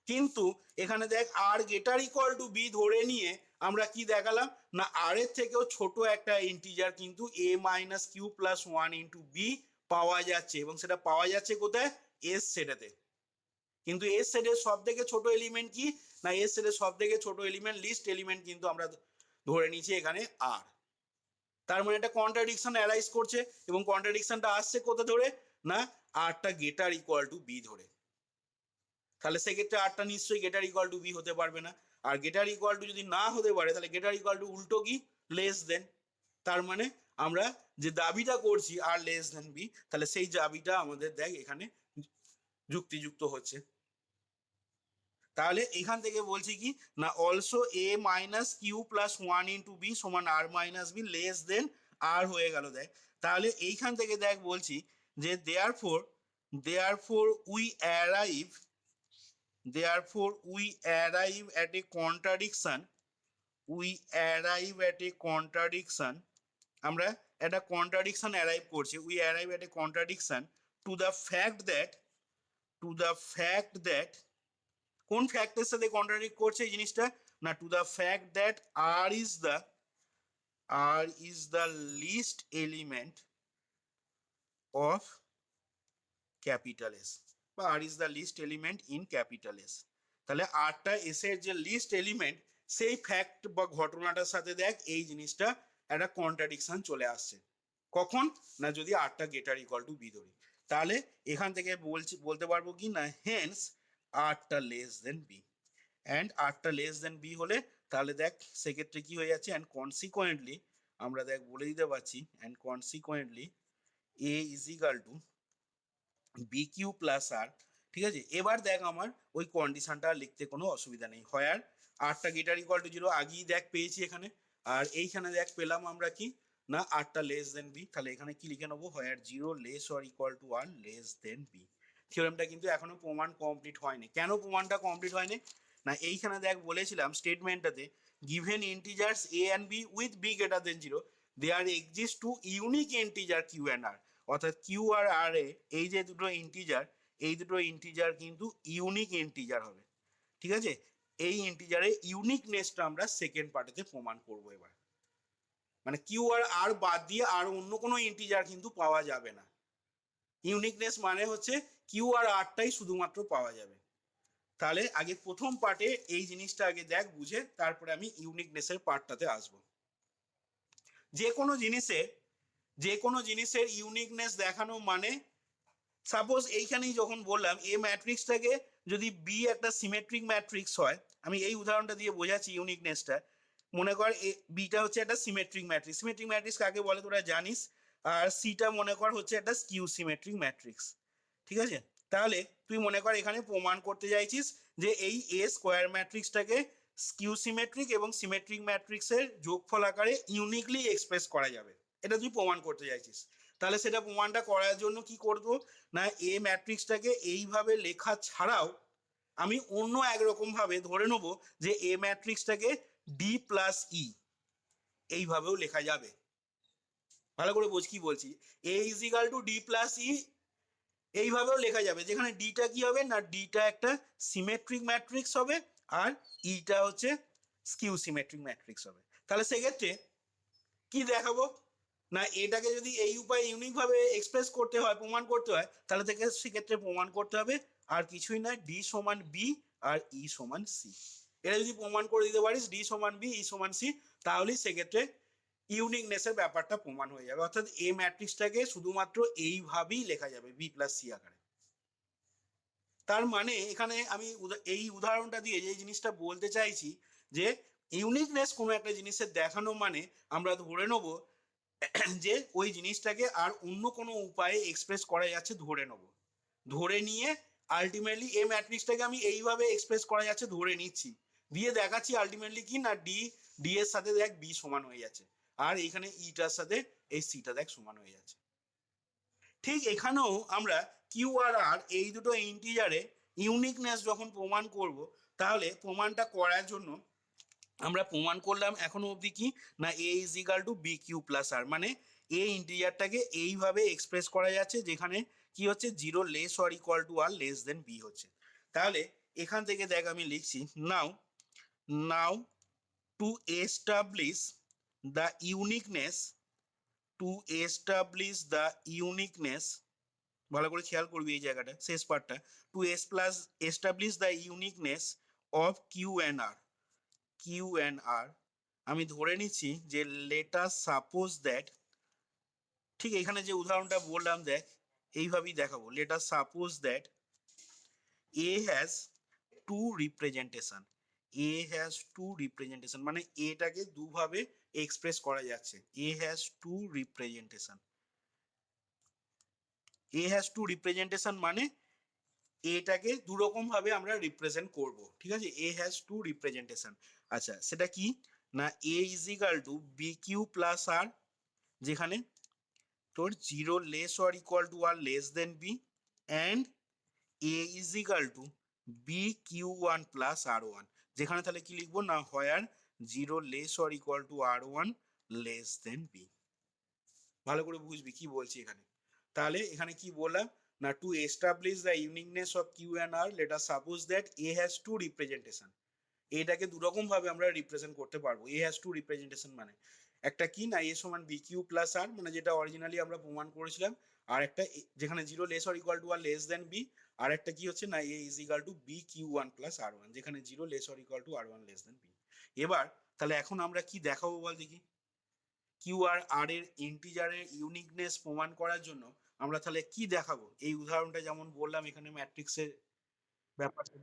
কিন্তু এখানে দেখ আর গেটার ইকুয়াল টু বি ধরে নিয়ে আমরা কি দেখালাম, না আর এর থেকেও ছোট একটা ইন্টিজার কিন্তু A minus Q plus one into B পাওয়া যাচ্ছে, এবং সেটা পাওয়া যাচ্ছে কোথায়, এস সেটাতে। কিন্তু এস সেটের সব থেকে ছোট এলিমেন্ট কি, না এস সেটের সব থেকে ছোট এলিমেন্ট লিস্ট এলিমেন্ট কিন্তু আমরা ধরে নিয়েছি এখানে আর। তার মানে একটা কন্ট্রাডিকশন অ্যারাইজ করছে এবং কন্ট্রাডিকশনটা আসছে কোথা ধরে, না আরটা গেটার ইকুয়াল টু বি ধরে। তাহলে সেক্ষেত্রে আরটা নিশ্চয়ই গেটার ইকুয়াল টু বি হতে পারবে না, আর গেটার ইকুয়াল টু যদি না হতে পারে তাহলে গেটার ইকুয়াল টু উল্টো কি, লেস দেন। তার মানে আমরা যে দাবিটা করছি আর লেস দেন বি, তাহলে সেই দাবিটা আমাদের দেখ এখানে যুক্তিযুক্ত হচ্ছে। তাহলে এখান থেকে বলছি কি না also a minus Q plus one into b সমান r minus b less than r হয়ে গেল দেখ। তাহলে এইখান থেকে দেখ বলছি যে therefore we arrive at a contradiction, আমরা একটা কন্ট্রাডিকশন অ্যারাইভ করছি, we arrive at a contradiction to the fact that কোন ফ্যাক্টের সাথে কন্ট্রাডিক্ট করছে এই জিনিসটা না to the fact that r is the least element of capital S, বা আর is the least element in capital S. তাহলে আরটা এস এর যে লিস্ট এলিমেন্ট সেই ফ্যাক্ট বা ঘটনাটার সাথে দেখ এই জিনিসটা একটা কন্ট্রাডিকশন চলে আসছে। কখন না যদি আরটা গ্রেটার ইকুয়াল টু বি ধরি, তাহলে এখান থেকে বলতে পারবো কি না হেন্স আরটা লেস দেন বি, অ্যান্ড আরটা লেস দেন বি হলে তাহলে দেখ সেক্ষেত্রে কি হয়ে যাচ্ছে, অ্যান্ড কনসিকোয়েন্টলি আমরা দেখ বলে দিতে পারছি, and consequently A is equal to B Q plus R. ঠিক আছে, এবার দেখ আমার ওই কন্ডিশনটা লিখতে কোনো অসুবিধা নেই, হয় আর আরটা গ্রেটার ইকুয়াল টু জিরো আগেই দেখ পেয়েছি এখানে, আর এইখানে দেখ পেলাম আমরা কি না আরটা লেস দেন বি, তাহলে এখানে কি লিখে নেবো হয় আর zero less or equal to R less than B. থিওরেমটা কিন্তু এখনো প্রমাণ কমপ্লিট হয়নি। কেন প্রমাণটা কমপ্লিট হয়নি না এইখানে দেখ বলেছিলাম স্টেটমেন্টটাতে given integers A and B with B greater than zero there exist two unique integer Q and R, অর্থাৎ কিউ আর আর এ এই যে দুটো ইন্টিজার এই দুটো ইন্টিজার কিন্তু ইউনিক ইন্টিজার হবে। ঠিক আছে, এই ইন্টিজারের ইউনিকনেসটা আমরা সেকেন্ড পার্টেতে প্রমাণ করব এবার, মানে কিউ আর আর বাদ দিয়ে আর অন্য কোনো ইন্টিজার কিন্তু পাওয়া যাবে না। ইউনিকনেস মানে হচ্ছে কিউ আর আরটাই শুধুমাত্র পাওয়া যাবে। তাহলে আগে প্রথম পার্টে এই জিনিসটা আগে দেখ বুঝে, তারপরে আমি ইউনিকনেসের পার্টটাতে আসব। যে কোনো জিনিসের ইউনিকনেস দেখানো মানে সাপোজ এইখানেই যখন বললাম এ ম্যাট্রিক্সটাকে যদি বি একটা সিমেট্রিক ম্যাট্রিক্স হয়, আমি এই উদাহরণটা দিয়ে বোঝাচ্ছি ইউনিকনেসটা। মনে কর বিটা হচ্ছে একটা সিমেট্রিক ম্যাট্রিক্স কাকে বলে তোরা জানিস, আর সিটা মনে কর হচ্ছে একটা স্কিউ সিমেট্রিক ম্যাট্রিক্স। ঠিক আছে, তাহলে তুই মনে কর এখানে প্রমাণ করতে চাইছিস যে এই এ স্কোয়ার ম্যাট্রিক্সটাকে স্কিউ সিমেট্রিক এবং সিমেট্রিক ম্যাট্রিক্সের যোগফল আকারে ইউনিকলি এক্সপ্রেস করা যাবে, এটা তুই প্রমাণ করতে চাইছিস। তাহলে সেটা প্রমাণটা করার জন্য কি করব না এ ম্যাট্রিক্সটাকে এইভাবে লেখা ছাড়াও আমি অন্য একরকম ভাবে ধরে নেব যে এ ম্যাট্রিক্সটাকে ডি প্লাস ই এইভাবেও লেখা যাবে। ভালো করে বোঝ কি বলছি, A is equal to D plus E এইভাবেও লেখা যাবে, যেখানে ডিটা কি হবে না ডিটা একটা সিমেট্রিক ম্যাট্রিক্স হবে আর ইটা হচ্ছে স্কিউ সিমেট্রিক ম্যাট্রিক্স হবে। তাহলে সেক্ষেত্রে কি দেখাবো না এটাকে যদি এই উপায়ে ইউনিক ভাবে এক্সপ্রেস করতে হয় প্রমাণ করতে হয় তাহলে থেকে সেক্ষেত্রে প্রমাণ করতে হবে আর কিছুই নয় ডি সমান বি আর ই সমান সি। এটা যদি প্রমাণ করে দিতে পারিস ডি সমান বি ই সমান সি তাহলেই সেক্ষেত্রে ইউনিকনেসের ব্যাপারটা প্রমাণ হয়ে যাবে, অর্থাৎ এ ম্যাট্রিক্সটাকে শুধুমাত্র এইভাবেই লেখা যাবে বি প্লাস সি আকারে। তার মানে এখানে আমি এই উদাহরণটা দিয়ে যে জিনিসটা বলতে চাইছি যে ইউনিকনেস কোনো একটা জিনিসের দেখানো মানে আমরা ধরে নেব যে ওই জিনিসটাকে আর অন্য কোনো উপায়ে এক্সপ্রেস করা যাচ্ছে ধরে নেব, ধরে নিয়ে আলটিমেটলি এই ম্যাট্রিক্সটাকে আমি এইভাবে এক্সপ্রেস করা যাচ্ছে ধরে নিচ্ছি, দিয়ে দেখাচ্ছি আলটিমেটলি কি না ডি এর সাথে দেখ বি সমান হয়ে যাচ্ছে আর এইখানে ইটার সাথে এই সিটা দেখ সমান হয়ে যাচ্ছে। ঠিক এখানেও আমরা কিউ আর আর এই দুটো ইন্টিজারে ইউনিকনেস যখন প্রমাণ করব তাহলে প্রমাণটা করার জন্য আমরা প্রমাণ করলাম এখনো অবধি কি না A is equal to B Q plus R, মানে এ ইন্টিজারটাকে এইভাবে এক্সপ্রেস করা যাচ্ছে যেখানে কি হচ্ছে zero less or equal to R less than B হচ্ছে। তাহলে এখান থেকে দেখ আমি লিখছি now now to establish the uniqueness to establish the uniqueness ভালো করে খেয়াল করবি এই জায়গাটা শেষ পার্টটা, to establish the uniqueness of Q and R আমি ধরে নিচ্ছি যে লেটাস সাপোজ দ্যাট, ঠিক এখানে যে উদাহরণটা বললাম দেখ এইভাবেই দেখাবো, let's suppose that A has two representation মানে এটাকে দুভাবে এক্সপ্রেস করা যাচ্ছে। A has two representation. A has two representation মানে এটাকে দুরকম ভাবে আমরা রিপ্রেজেন্ট করব, ঠিক আছে? A has two representation. আচ্ছা, সেটা কি না, A is equal to B Q plus R, যেখানে তোর zero less or equal to R less than B, and A is equal to B Q one plus R one, যেখানে তাহলে কি লিখবো না, where zero less or equal to R one less than B. ভালো করে বুঝবি কি বলছি এখানে। তাহলে এখানে কি বললাম না, to establish the uniqueness of Q and r let us suppose that A has two representation. এটাকে দুরকম ভাবে আমরা রিপ্রেজেন্ট করতে পারবো। এ হ্যাজ টু রিপ্রেজেন্টেশন মানে একটা কি না, এ সমান বি কিউ প্লাস আর, মানে যেটা অরিজিনালি আমরা প্রমাণ করেছিলাম, আর একটা যেখানে zero less or equal to R less than B, আর একটা কি হচ্ছে না, A is equal to B Q one plus R one, যেখানে zero less or equal to R one less than B. এবার তাহলে এখন আমরা কি দেখাবো বল দেখি। কিউ আর আর এর ইন্টিজারের ইউনিকনেস প্রমাণ করার জন্য আমরা তাহলে কি দেখাবো, এই উদাহরণটা যেমন বললাম এখানে ম্যাট্রিক্সের ব্যাপারটা।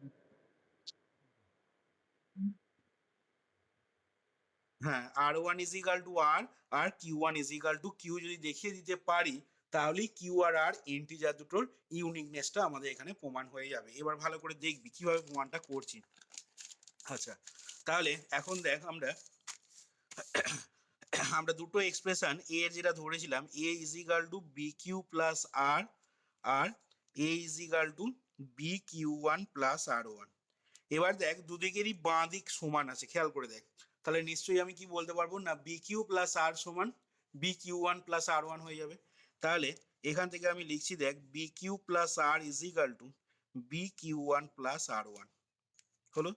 হ্যাঁ, R one is equal to R, আর Q one is equal to Q যদি দেখিয়ে দিতে পারি, তাহলেই কিউ আর আর ইন্টিজার দুটোর ইউনিকনেসটা আমাদের এখানে প্রমাণ হয়ে যাবে। এবার ভালো করে দেখবি কিভাবে প্রমাণটা করছি। আচ্ছা, তাহলে এখন দেখ আমরা আমরা দুটো এক্সপ্রেশন এ এর যেটা ধরেছিলাম, A is equal to B Q plus R, আর A is equal to B Q one plus R one. এবার দেখ দুদিকেরই বাঁ দিক সমান আছে, খেয়াল করে দেখ। তাহলে নিশ্চয়ই আমি কি বলতে পারবো না, বি কিউ প্লাস আর সমান বি কিউ ওয়ান প্লাস আর ওয়ান হয়ে যাবে। তাহলে এখান থেকে আমি লিখছি দেখ, b Q plus r is equal to B Q one plus R one হলো।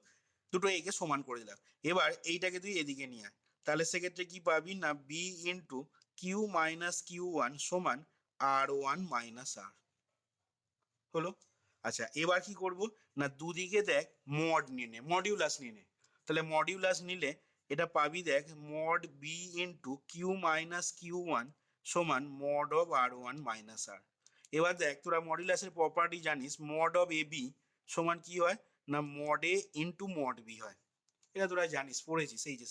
দুটো একে সমান করে দিলাম। এবার এইটাকে তুই এদিকে নিয়ে আয়, তাহলে সেক্ষেত্রে কি পাবি না, b into Q minus Q one সমান আর ওয়ান মাইনাস আর হলো। আচ্ছা, এবার কি করব না, দুদিকে দেখ মড নিয়ে নে, মডিউলাস নিয়ে নে। তাহলে মডিউলাস নিলে এটা পাবি দেখ, mod B into Q minus Q one সমান mod of R one minus R. এবার দেখ তোরা মডিউলাসের প্রপার্টি জানিস, মড অফ এ বি সমান কি হয় না, মড এ ইন্টু মড বি হয়। এটা তোরা জানিস, পড়েছিস এই যে।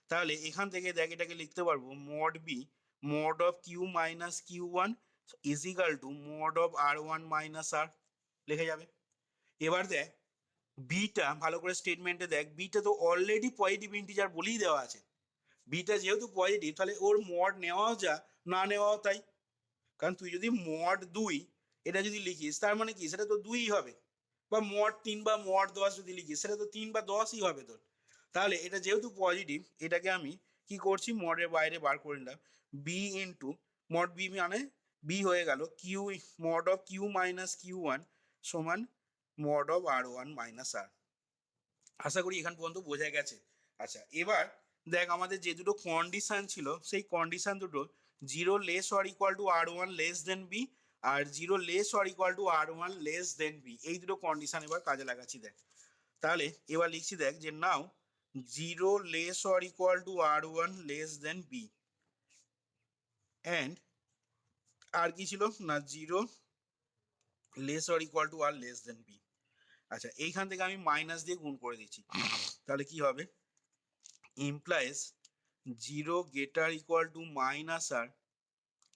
তাহলে এখান থেকে দেখ এটাকে লিখতে পারবো, mod B mod of Q minus Q one is equal to mod of R one minus R, লিখে যাবে। এবার দেখ বিটা ভালো করে স্টেটমেন্টে দেখ, বিটা তো অলরেডি পজিটিভ ইন্টিজার বলেই দেওয়া আছে। বিটা যেহেতু পজিটিভ, তাহলে ওর মড নেওয়াও যা, না নেওয়াও তাই। কারণ তুই যদি মড দুই এটা যদি লিখিস, তার মানে কি, সেটা তো দুই হবে। বা মড তিন বা মড দশ যদি লিখিস, সেটা তো তিন বা দশই হবে তোর। তাহলে এটা যেহেতু পজিটিভ, এটাকে আমি কি করছি, মডের বাইরে বার করে নিলাম। বি ইন্টু মড বি মানে বি হয়ে গেল Q, mod of Q minus Q one সমান mod of R one minus R. আশা করি এখান পর্যন্ত বোঝা গেছে। আচ্ছা, এবার দেখ আমাদের যে দুটো কন্ডিশন ছিল, সেই কন্ডিশন দুটো zero less or equal to R one less than B, আর zero less or equal to R one less than B, এই দুটো কন্ডিশন এবার কাজে লাগাচ্ছি দেখ। তাহলে এবার লিখছি দেখ যে now zero less or equal to R one less than B, and R কি ছিল না, zero less or equal to R less than B. আচ্ছা, এইখান থেকে আমি মাইনাস দিয়ে গুণ করে দিচ্ছি। তাহলে কি হবে, implies zero greater equal to minus R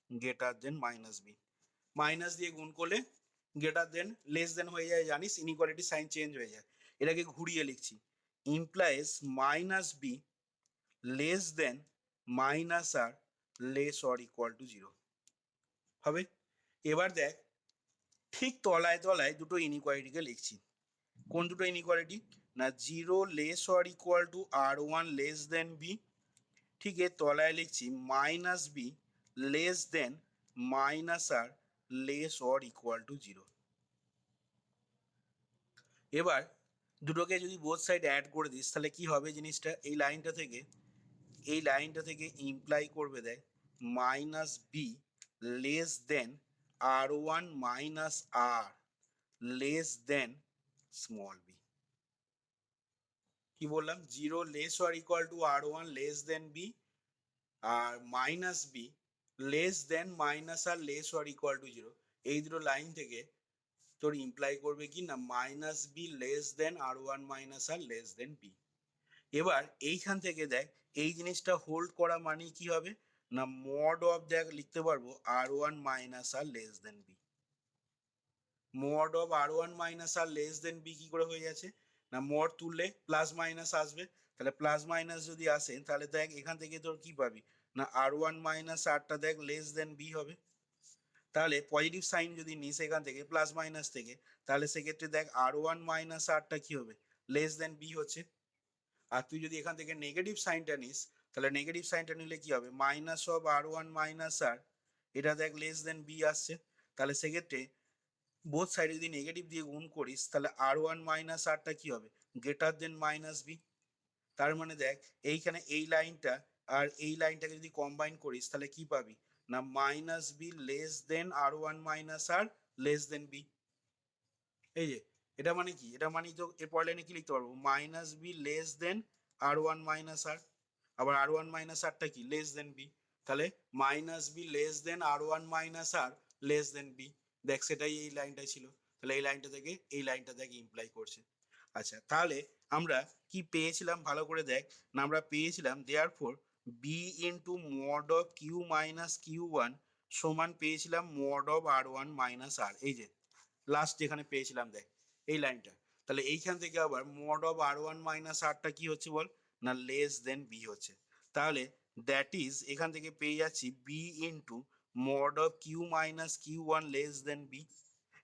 greater than minus B. Minus দিয়ে গুণ করলে গেটার দেন লেস দেন হয়ে যায়, জানিস ইনইকুয়ালিটি সাইন চেঞ্জ হয়ে যায়। এটাকে ঘুরিয়ে লিখছি, implies minus b less than minus R less or equal to zero হবে। এবার দেখ ঠিক তলায় তলায় দুটো ইনইকুয়ালিটিকে লিখছি। কোন দুটো ইনইকুয়ালিটি না, zero less or equal to R one less than B, ঠিক এর তলায় লিখছি minus b less than minus R less or equal to zero. এবার দুটোকে যদি বোথ সাইড অ্যাড করে দিস, তাহলে কি হবে জিনিসটা, এই লাইনটা থেকে এই লাইনটা থেকে ইমপ্লাই করবে দেখ minus b less than r one minus আর লেস দেন স্মল বি। কি বললাম, zero less or equal to R one less than B, আর minus b less than minus R less or equal to zero. এই দুটো লাইন থেকে তোর ইমপ্লাই করবে কি না, minus b less than r one minus আর লেস দেন বি। এবার এইখান থেকে দেখ এই জিনিসটা হোল্ড করা মানে কি হবে না মড অফ দেখ লিখতে পারবো R one minus R less than B. Mod of R one minus R less than B কি করে হয়ে যাচ্ছে না মড তুললে প্লাস মাইনাস আসবে, তাহলে প্লাস মাইনাস যদি আসে তাহলে দেখ এখান থেকে তোর কি পাবি না আর ওয়ান মাইনাস আরটা দেখ লেস দেন বি হবে। তাহলে পজিটিভ সাইন যদি নিস এখান থেকে প্লাস মাইনাস থেকে, তাহলে সেক্ষেত্রে দেখ আর ওয়ান মাইনাস আরটা কি হবে লেস দেন বি হচ্ছে। আর তুই যদি এখান থেকে নেগেটিভ সাইনটা নিস তাহলে নেগেটিভ সাইনটা নিলে কি হবে minus of R one minus R, এটা দেখ লেস দেন বি আসছে। তাহলে সেক্ষেত্রে বোথ সাইডে যদি নেগেটিভ দিয়ে গুণ করিস তাহলে আর ওয়ান মাইনাস আরটা কি হবে গ্রেটার দেন মাইনাস বি। তার মানে দেখ এইখানে এই লাইনটা আর এই লাইনটাকে যদি কম্বাইন করিস তাহলে কি পাবি না minus b less than r one minus আর লেস দেন বি। এই যে এটা মানে কি, এটা মানে তো এর পরের লাইনে কি লিখতে পারবো minus b less than r one minus আর, আবার আর ওয়ান মাইনাস আরটা কি লেস দেন বি, তাহলে minus b less than r one minus আর লেস দেন বি। দেখ সেটাই এই লাইনটাই ছিল, তাহলে এই লাইনটা থেকে এই লাইনটা দেখ ইমপ্লাই করছে। আচ্ছা তাহলে আমরা কি পেয়েছিলাম ভালো করে দেখ না, আমরা পেয়েছিলাম therefore B into mod of Q minus Q one সমান পেয়েছিলাম mod of R one minus R, এই যে লাস্ট যেখানে পেয়েছিলাম দেখ এই লাইনটা। তাহলে এইখান থেকে আবার mod of R one minus আরটা কি হচ্ছে বল না লেস দেন বি হচ্ছে। তাহলে দ্যাট ইজ এখান থেকে পেয়ে যাচ্ছি b into mod of Q minus Q one less than B.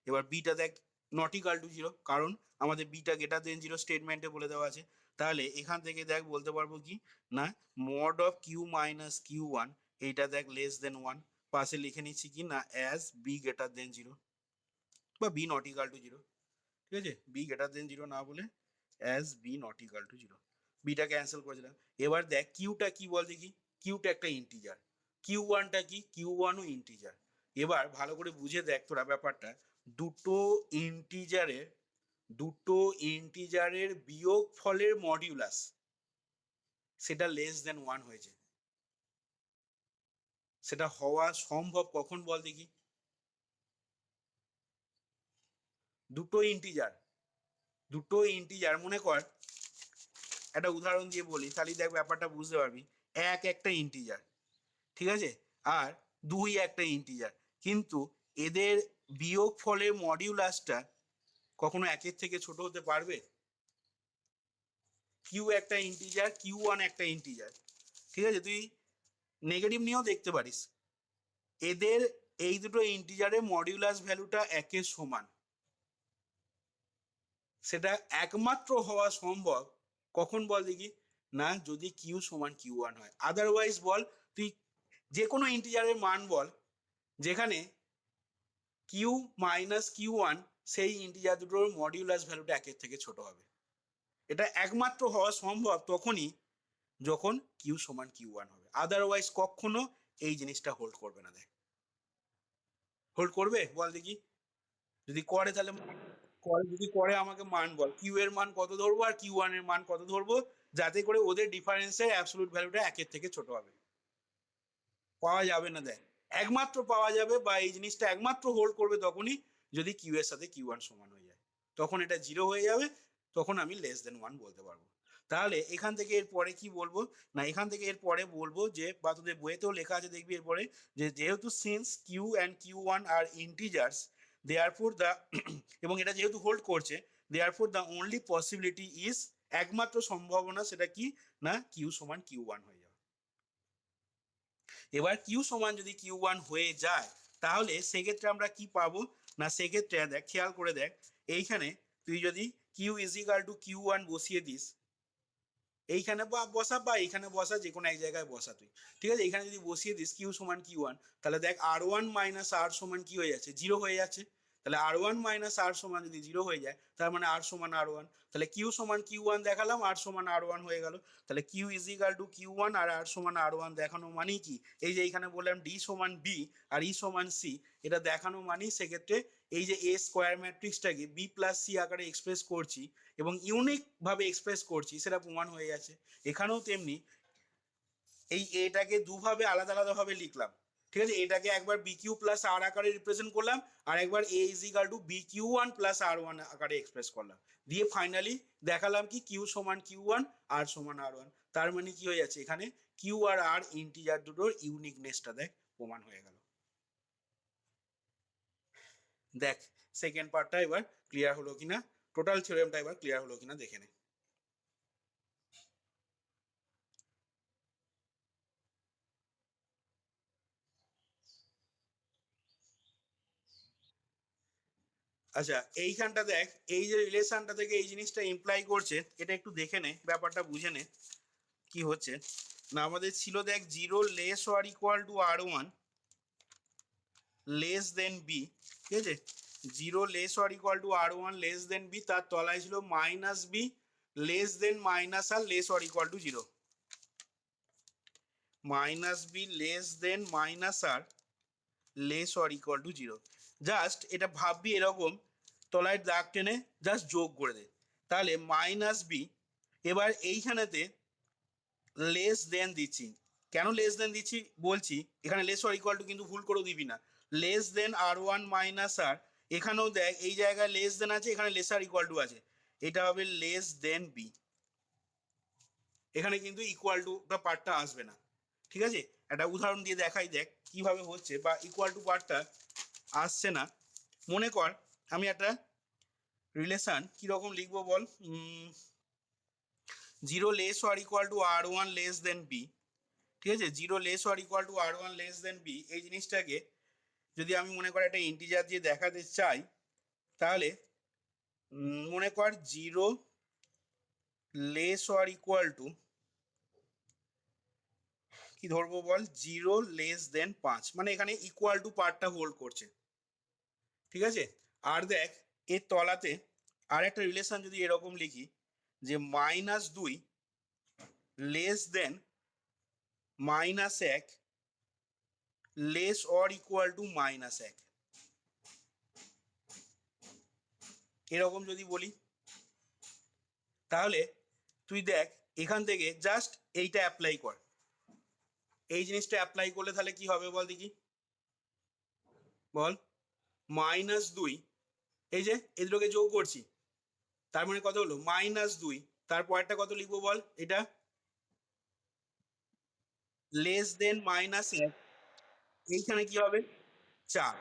এবার বিটা দেখ নট ইকাল টু জিরো, কারণ আমাদের বিটা গ্রেটার দেন জিরো স্টেটমেন্টে বলে দেওয়া আছে। তাহলে এখান থেকে দেখ বলতে পারবো কি না mod of Q minus Q one এইটা দেখ লেস দেন ওয়ান, পাশে লিখে নিচ্ছি কি না as B greater than zero বা B not equal to zero. ঠিক আছে, বি গ্রেটার দেন জিরো না বলে as B not equal to zero, বিটা ক্যান্সেল করেছিলাম। এবার দেখ কিউটা কি বল দেখি, কিউটা একটা ইন্টিজার, কিউ ওয়ানটা কি কিউ ওয়ানও ইন্টিজার। এবার ভালো করে বুঝে দেখ তোরা ব্যাপারটা, দুটো ইন্টিজারের দুটো ইন্টিজারের বিয়োগ ফলের মডিউলাস সেটা লেস দেন ওয়ান হয়েছে, সেটা হওয়া সম্ভব কখন বল দেখি। দুটো ইন্টিজার, দুটো ইন্টিজার মনে কর একটা উদাহরণ দিয়ে বলি তাহলে দেখ ব্যাপারটা বুঝতে পারবি। এক একটা ইন্টিজার, ঠিক আছে, আর দুই একটা ইন্টিজার, কিন্তু এদের বিয়োগ ফলের মডিউলাসটা কখনো একের থেকে ছোট হতে পারবে? কিউ একটা ইন্টিজার, কিউ ওয়ান একটা ইন্টিজার, ঠিক আছে, তুই নেগেটিভ নিয়েও দেখতে পারিস। এদের এই দুটো ইন্টিজারের মডিউলাস ভ্যালুটা একের সমান, সেটা একমাত্র হওয়া সম্ভব কখন বল দেখি না যদি কিউ সমান কিউ ওয়ান হয়। আদারওয়াইজ বল তুই যে কোনো ইন্টিজারের মান বল যেখানে কিউ মাইনাস কিউ ওয়ান সেই ইন্টিজার দুটোর মডিউলাস ভ্যালুটা একের থেকে ছোট হবে। এটা একমাত্র হওয়া সম্ভব তখনই যখন কিউ সমান কিউ ওয়ান হবে, আদারওয়াইজ কখনো এই জিনিসটা হোল্ড করবে না। দেখ হোল্ড করবে বল দেখি, যদি করে তাহলে করে, যদি করে আমাকে মান বল কিউ এর মান কত ধরবো আর কিউ ওয়ান এর মান কত ধরবো যাতে করে ওদের ডিফারেন্সের অ্যাবসলিউট ভ্যালুটা একের থেকে ছোট হবে। পাওয়া যাবে না, দেখ একমাত্র পাওয়া যাবে বা এই জিনিসটা একমাত্র হোল্ড করবে তখনই যদি কিউ এর সাথে কিউ ওয়ান সমান হয়ে যায়, তখন এটা জিরো হয়ে যাবে, তখন আমি লেস দেন ওয়ান বলতে পারবো। তাহলে এখান থেকে এর পরে কি বলবো না, এখান থেকে এর পরে বলবো যে বা তোদের বইয়েতেও লেখা আছে দেখবি এরপরে যে যেহেতু since q and q one are integers therefore the এবং এটা যেহেতু হোল্ড করছে therefore the only possibility is একমাত্র সম্ভাবনা সেটা কি না কিউ সমান কিউ ওয়ান হয়ে যাবে। এবার কিউ সমান যদি কিউ ওয়ান হয়ে যায় তাহলে সেক্ষেত্রে আমরা কি পাবো না, সেক্ষেত্রে দেখ খেয়াল করে দেখ এইখানে তুই যদি q is equal to Q one বসিয়ে দিস এইখানে বা বসা বা এইখানে বসা যে কোনো এক জায়গায় বসা তুই, ঠিক আছে, এইখানে যদি বসিয়ে দিস কিউ সমান কিউ ওয়ান তাহলে দেখ আর ওয়ান মাইনাস আর সমান কি হয়ে যাচ্ছে জিরো হয়ে যাচ্ছে। তাহলে আর ওয়ান মাইনাস আর সমান যদি জিরো হয়ে যায় তার মানে আর সমান আর ওয়ান, তাহলে কিউ সমান কিউ ওয়ান দেখালাম আর সমান আর ওয়ান হয়ে গেল। তাহলে Q is equal to Q one আর আর সমান আর ওয়ান দেখানো মানেই কি এই যে এইখানে বললাম ডি সমান বি আর ই সমান সি, এটা দেখানো মানেই সেক্ষেত্রে এই যে এ স্কোয়ার ম্যাট্রিক্সটাকে বি প্লাস সি আকারে এক্সপ্রেস করছি এবং ইউনিক ভাবে এক্সপ্রেস করছি সেটা প্রমাণ হয়ে গেছে। এখানেও তেমনি এই এটাকে দুভাবে আলাদা আলাদা ভাবে লিখলাম, ঠিক আছে, এটাকে একবার বি কিউ প্লাস আর আকারে রিপ্রেজেন্ট করলাম আর একবার A is equal to B Q one plus R one আকারে এক্সপ্রেস করলাম, দিয়ে ফাইনালি দেখালাম কি কিউ সমান কিউ ওয়ান আর সমান আর ওয়ান। তার মানে কি হয়ে যাচ্ছে এখানে কিউ আর আর ইন্টিজার দুটোর ইউনিকনেসটা দেখ প্রমাণ হয়ে গেল। দেখ সেকেন্ড পার্টটা এবার ক্লিয়ার হলো কিনা, টোটাল থিওরেমটা এবার ক্লিয়ার হলো কিনা দেখে নে। আচ্ছা এইখানটা দেখ, এই যে রিলেশনটা থেকে এই জিনিসটা ইমপ্লাই করছে, এটা একটু দেখে নে, ব্যাপারটা বুঝে নে কি হচ্ছে। না আমাদের ছিল দেখ zero less or equal to R one less than B, ঠিক আছে, zero less or equal to R one less than b, তার তলায় ছিল minus b less than minus R less or equal to zero, minus b less than minus R less or equal to zero. Just এটা ভাববি এরকম, তলায় দাগ টেনে জাস্ট যোগ করে দে, তাহলে মাইনাস বি, এবার এইখানেতে লেস দেন দিচ্ছি, কেন লেস দেন দিচ্ছি বলছি, এখানে লেস অর ইকুয়াল টু কিন্তু ভুল করে দিবি না, less than r one minus আর, এখানেও দেখ এই জায়গায় লেস দেন আছে, এখানে লেস আর ইকুয়াল টু আছে, এটা হবে লেস দেন বি, এখানে কিন্তু ইকুয়াল টু পার্টটা আসবে না, ঠিক আছে। একটা উদাহরণ দিয়ে দেখাই, দেখ কিভাবে হচ্ছে বা ইকুয়াল টু পার্টটা আসছে না। মনে কর আমি একটা রিলেশন কিরকম লিখবো বল, zero less or equal to R one less than B, ঠিক আছে, zero less or equal to R one less than B, এই জিনিসটাকে যদি আমি মনে করি একটা ইন্টিজার দিয়ে দেখাতে চাই, তাহলে মনে কর zero less or equal two কি ধরবো বল, জিরো লেস দেন 5, মানে এখানে ইকুয়াল টু পার্টটা হোল্ড করছে, ঠিক আছে। আর দেখ এর তলাতে আর একটা রিলেশন যদি এরকম লিখি যে minus 2 less than minus 1 less or equal to minus 1, এরকম যদি বলি, তাহলে তুই দেখ এখান থেকে জাস্ট এইটা অ্যাপ্লাই কর, এই জিনিসটা অ্যাপ্লাই করলে তাহলে কি হবে বল দেখি, বল মাইনাস 2, এই যে এই দুটোকে যোগ করছি, তার মানে কত হলো মাইনাস 2, তারপর একটা কত লিখবো বল, এটা লেস দেন মাইনাস 1, এইখানে কি হবে 4,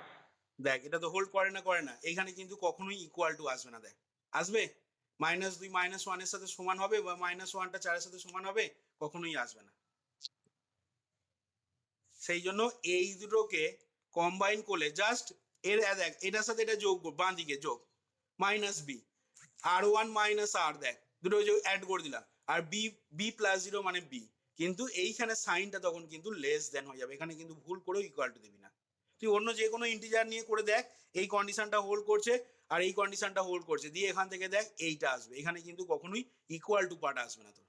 দেখ এটা তো হোল্ড করে না, করে না, এইখানে কিন্তু কখনোই ইকুয়াল টু আসবে না, দেখ আসবে মাইনাস 2 মাইনাস 1 এর সাথে সমান হবে বা মাইনাস 1টা 4 এর সাথে সমান হবে, কখনোই আসবে না। সেই জন্য এই দুটোকে কম্বাইন করলে জাস্ট এর দেখ এটার সাথে এটা যোগ, বাঁ দিকে যোগ মাইনাস বি, আর ওয়ান মাইনাস আর, দেখ দুটো যোগ অ্যাড করে দিলাম, আর বি বি প্লাস জিরো মানে বি, কিন্তু এইখানে সাইনটা তখন কিন্তু লেস দেন হয়ে যাবে, এখানে কিন্তু ভুল করেও ইকুয়াল টু দিবি না, তুই অন্য যে কোনো ইন্টিজার নিয়ে করে দেখ, এই কন্ডিশনটা হোল্ড করছে আর এই কন্ডিশনটা হোল্ড করছে, দিয়ে এখান থেকে দেখ এইটা আসবে, এখানে কিন্তু কখনোই ইকুয়াল টু পার্ট আসবে না তোর।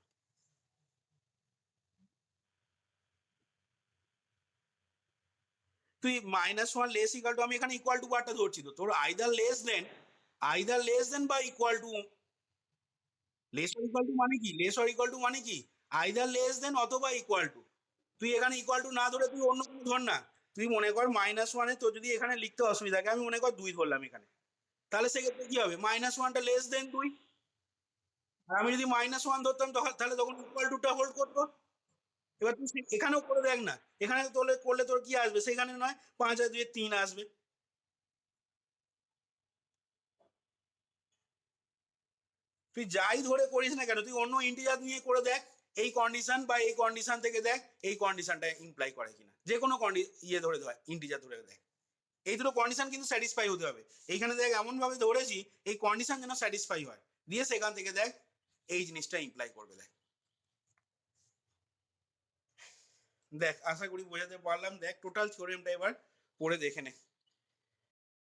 তুই minus one less equal to, আমি এখানে ইকুয়াল টু পার্টটা ধরছি, তো তোর আইদার লেস দেন বা equal to, less or equal two মানে কি, লেস অর ইকুয়াল টু মানে কি, আইদার লেস দেন অথবা ইকুয়াল টু, তুই এখানে ইকুয়াল টু না ধরে তুই অন্য কোনো ধর না, তুই মনে কর মাইনাস ওয়ানে তোর যদি এখানে লিখতে অসুবিধা থাকে, আমি মনে কর 2 ধরলাম এখানে, তাহলে সেক্ষেত্রে কি হবে মাইনাস ওয়ানটা লেস দেন 2, আর আমি যদি মাইনাস ওয়ান ধরতাম তাহলে তখন ইকুয়াল টুটা হোল্ড করতো। এবার তুই এখানেও করে দেখ না, এখানে তোলে করলে তোর কি আসবে, সেখানে নয় 5 আর 2 3 আসবে। তুই যাই ধরে করিস না কেন, তুই অন্য ইন্টিজার নিয়ে করে দেখ, এই কন্ডিশন বা এই কন্ডিশন থেকে দেখ এই কন্ডিশনটা ইমপ্লাই করে কিনা, যে কোনো ইয়ে ধরে দেখ, ইন্টিজার ধরে দেখ, এই দুটো কন্ডিশন কিন্তু স্যাটিসফাই হতে হবে, এইখানে দেখ এমন ভাবে ধরেছি এই কন্ডিশন যেন স্যাটিসফাই হয়, দিয়ে সেখান থেকে দেখ এই জিনিসটা ইমপ্লাই করবে, দেখ দেখ আশা করি বোঝাতে পারলাম, দেখ টোটাল থিওরেমটা এবার পড়ে দেখে নে।